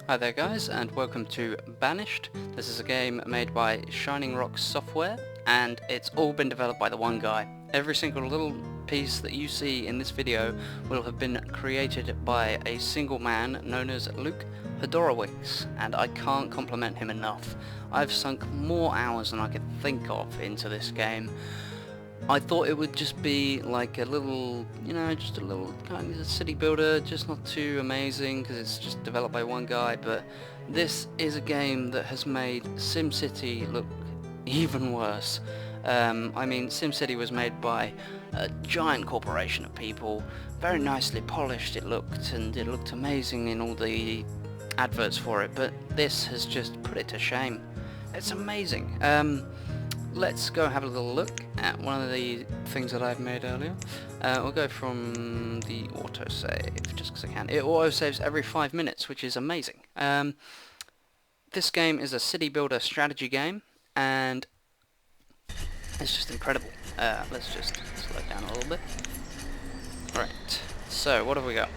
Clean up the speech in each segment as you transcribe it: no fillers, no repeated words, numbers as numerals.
Hi there guys, and welcome to Banished. This is a game made by Shining Rock Software, and it's all been developed by the one guy. Every single little piece that you see in this video will have been created by a single man known as Luke Hodorowicz, and I can't compliment him enough. I've sunk more hours than I could think of into this game. I thought it would just be like a little, just a little kind of city builder, just not too amazing because it's just developed by one guy, but this is a game that has made SimCity look even worse. I mean, SimCity was made by a giant corporation of people, very nicely polished it looked, and it looked amazing in all the adverts for it, but this has just put it to shame. It's amazing. Let's go have a little look at one of the things that I've made earlier. We'll go from the autosave, just because I can. It autosaves every 5 minutes, which is amazing. This game is a city builder strategy game, and it's just incredible. Let's just slow down a little bit. Alright, so what have we got?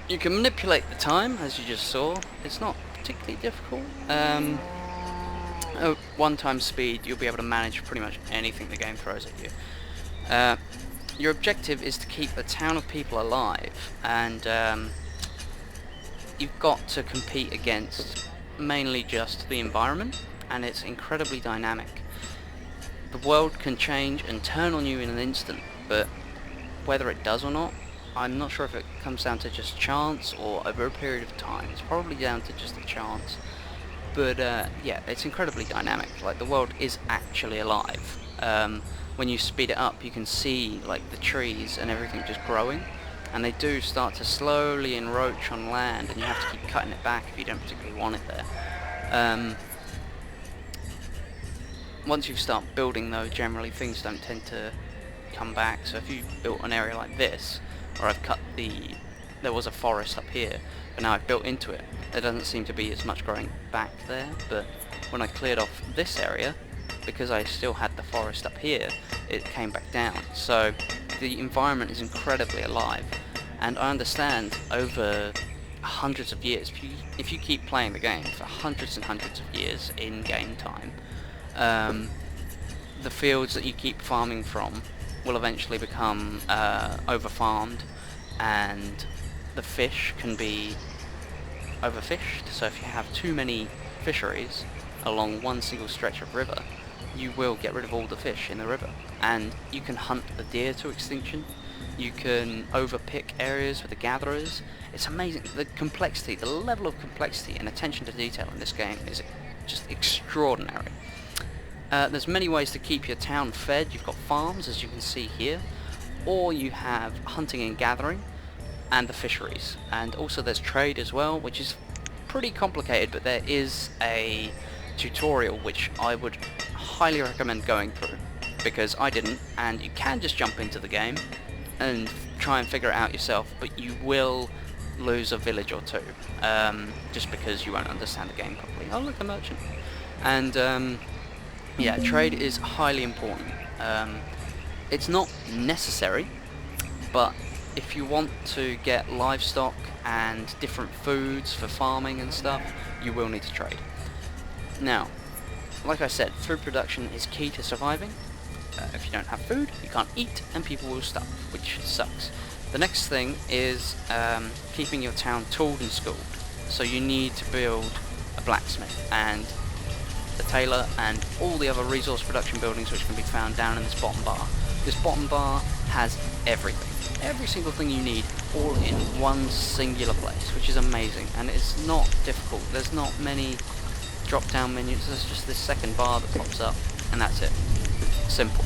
You can manipulate the time, as you just saw. It's not particularly difficult. At 1x speed, you'll be able to manage pretty much anything the game throws at you. Your objective is to keep a town of people alive, and you've got to compete against mainly just the environment, and it's incredibly dynamic. The world can change and turn on you in an instant, but whether it does or not, I'm not sure if it comes down to just chance or over a period of time. It's probably down to just a chance. But yeah, it's incredibly dynamic. Like, the world is actually alive. When you speed it up, you can see like the trees and everything just growing, and they do start to slowly encroach on land, and you have to keep cutting it back if you don't particularly want it there. Once you start building though, generally things don't tend to come back. So if you built an area like this, or I've cut there was a forest up here, but now I've built into it, there doesn't seem to be as much growing back there, but when I cleared off this area, because I still had the forest up here, it came back down. So the environment is incredibly alive, and I understand over hundreds of years, if you keep playing the game for hundreds and hundreds of years in game time, the fields that you keep farming from will eventually become over-farmed, and the fish can be overfished. So if you have too many fisheries along one single stretch of river, you will get rid of all the fish in the river, and you can hunt the deer to extinction. You can overpick areas with the gatherers. It's amazing. The complexity, the level of complexity and attention to detail in this game is just extraordinary. There's many ways to keep your town fed. You've got farms, as you can see here, or you have hunting and gathering, and the fisheries, and also there's trade as well, which is pretty complicated, but there is a tutorial which I would highly recommend going through, because I didn't, and you can just jump into the game and try and figure it out yourself, but you will lose a village or two, just because you won't understand the game properly. Oh look, a merchant. And yeah, trade is highly important. It's not necessary, but if you want to get livestock and different foods for farming and stuff, you will need to trade. Now, like I said, food production is key to surviving. If you don't have food, you can't eat, and people will starve, which sucks. The next thing is keeping your town tooled and schooled. So you need to build a blacksmith and a tailor and all the other resource production buildings which can be found down in this bottom bar. This bottom bar has everything. Every single thing you need, all in one singular place, which is amazing, and it's not difficult. There's not many drop-down menus. There's just this second bar that pops up, and that's it. Simple.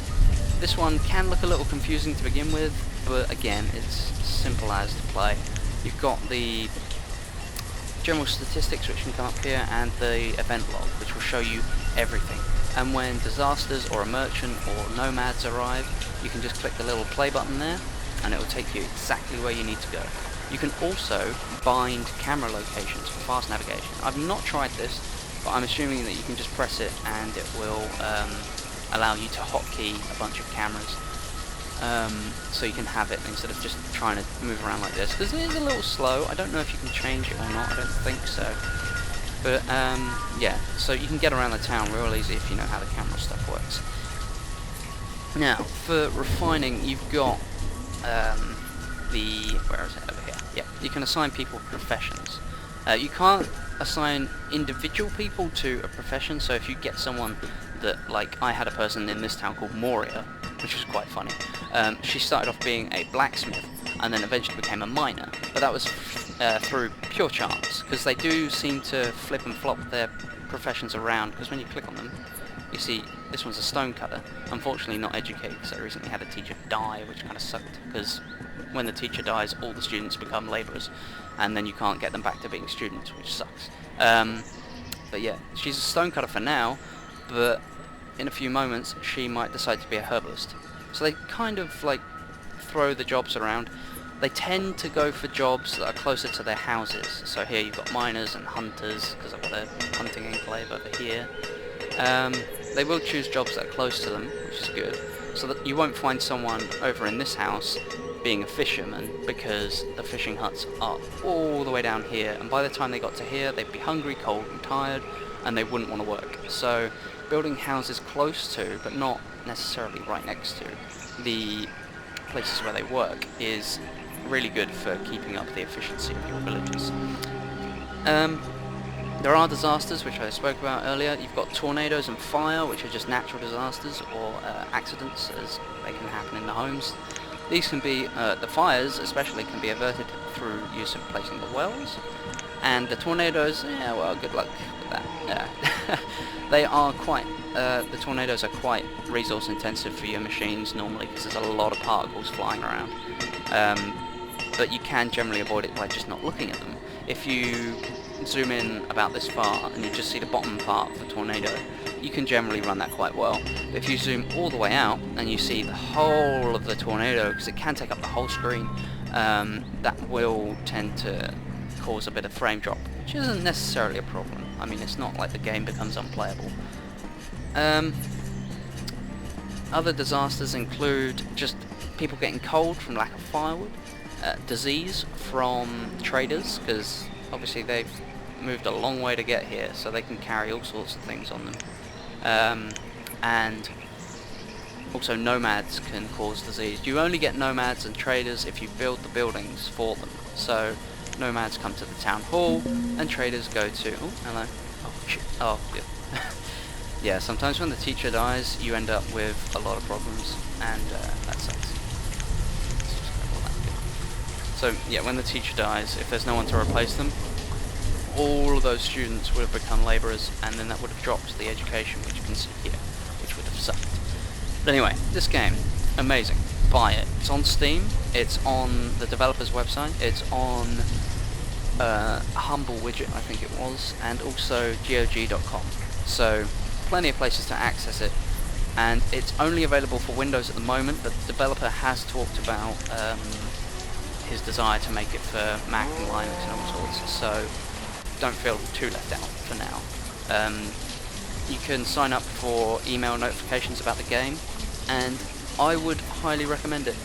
This one can look a little confusing to begin with, but again, it's simple as to play. You've got the general statistics which can come up here, and the event log, which will show you everything. And when disasters or a merchant or nomads arrive, you can just click the little play button there, and it will take you exactly where you need to go. You can also bind camera locations for fast navigation. I've not tried this, but I'm assuming that you can just press it and it will allow you to hotkey a bunch of cameras. so you can have it instead of just trying to move around like this, because it is a little slow. I don't know if you can change it or not, I don't think so. But yeah, so you can get around the town real easy if you know how the camera stuff works. Now, for refining, you've got where is it, over here? Yep, you can assign people professions. You can't assign individual people to a profession, so if you get someone that, like, I had a person in this town called Moria, which was quite funny. She started off being a blacksmith, and then eventually became a miner, but that was through pure chance, because they do seem to flip and flop their professions around, because when you click on them, you see this one's a stone cutter, unfortunately not educated, because I recently had a teacher die, which kind of sucked, because when the teacher dies, all the students become labourers, and then you can't get them back to being students, which sucks. But yeah, she's a stone cutter for now, but in a few moments she might decide to be a herbalist. So they kind of like throw the jobs around. They tend to go for jobs that are closer to their houses. So here you've got miners and hunters, because I've got a hunting enclave over here. They will choose jobs that are close to them, which is good, so that you won't find someone over in this house being a fisherman, because the fishing huts are all the way down here, and by the time they got to here they'd be hungry, cold and tired, and they wouldn't want to work. So building houses close to, but not necessarily right next to, the places where they work is really good for keeping up the efficiency of your villages. There are disasters, which I spoke about earlier. You've got tornadoes and fire, which are just natural disasters, or accidents, as they can happen in the homes. These can be, the fires especially, can be averted through use of placing the wells. And the tornadoes, yeah, well, good luck with that. Yeah. They are quite, the tornadoes are quite resource intensive for your machines normally, because there's a lot of particles flying around. But you can generally avoid it by just not looking at them. If you zoom in about this far and you just see the bottom part of the tornado, you can generally run that quite well. But if you zoom all the way out and you see the whole of the tornado, because it can take up the whole screen, that will tend to cause a bit of frame drop, which isn't necessarily a problem. I mean, it's not like the game becomes unplayable. Other disasters include just people getting cold from lack of firewood, disease from traders, because obviously they've moved a long way to get here, so they can carry all sorts of things on them. And also nomads can cause disease. You only get nomads and traders if you build the buildings for them. So nomads come to the town hall, and traders go to... Oh, hello. Oh, shit. Oh, yeah. Yeah, sometimes when the teacher dies, you end up with a lot of problems, and that sucks. So, yeah, when the teacher dies, if there's no one to replace them, all of those students would have become labourers, and then that would have dropped the education, which you can see here, which would have sucked. But anyway, this game, amazing. Buy it. It's on Steam, it's on the developer's website, it's on Humble Widget, I think it was, and also GOG.com. So, plenty of places to access it, and it's only available for Windows at the moment, but the developer has talked about his desire to make it for Mac and Linux and all sorts, so don't feel too left out for now. You can sign up for email notifications about the game, and I would highly recommend it.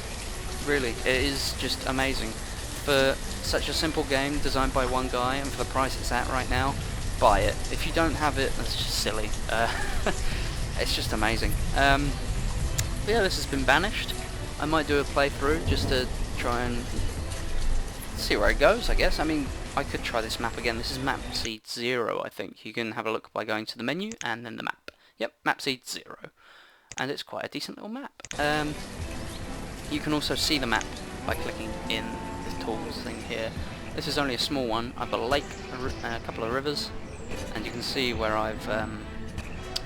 Really, it is just amazing. For such a simple game designed by one guy, and for the price it's at right now, buy it. If you don't have it, that's just silly. It's just amazing. But yeah, this has been Banished. I might do a playthrough just to try and see where it goes, I guess. I mean, I could try this map again. This is map seed 0, I think. You can have a look by going to the menu and then the map. Yep, map seed 0. And it's quite a decent little map. You can also see the map by clicking in the tools thing here. This is only a small one. I've got a lake, a couple of rivers, and you can see where I've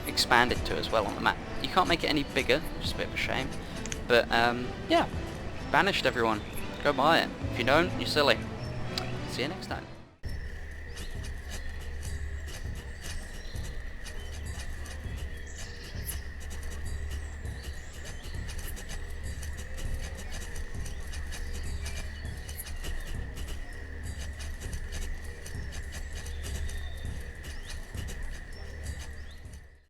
expanded to as well on the map. You can't make it any bigger, which is a bit of a shame. But yeah, Banished, everyone. Go buy it. If you don't, you're silly. See you next time.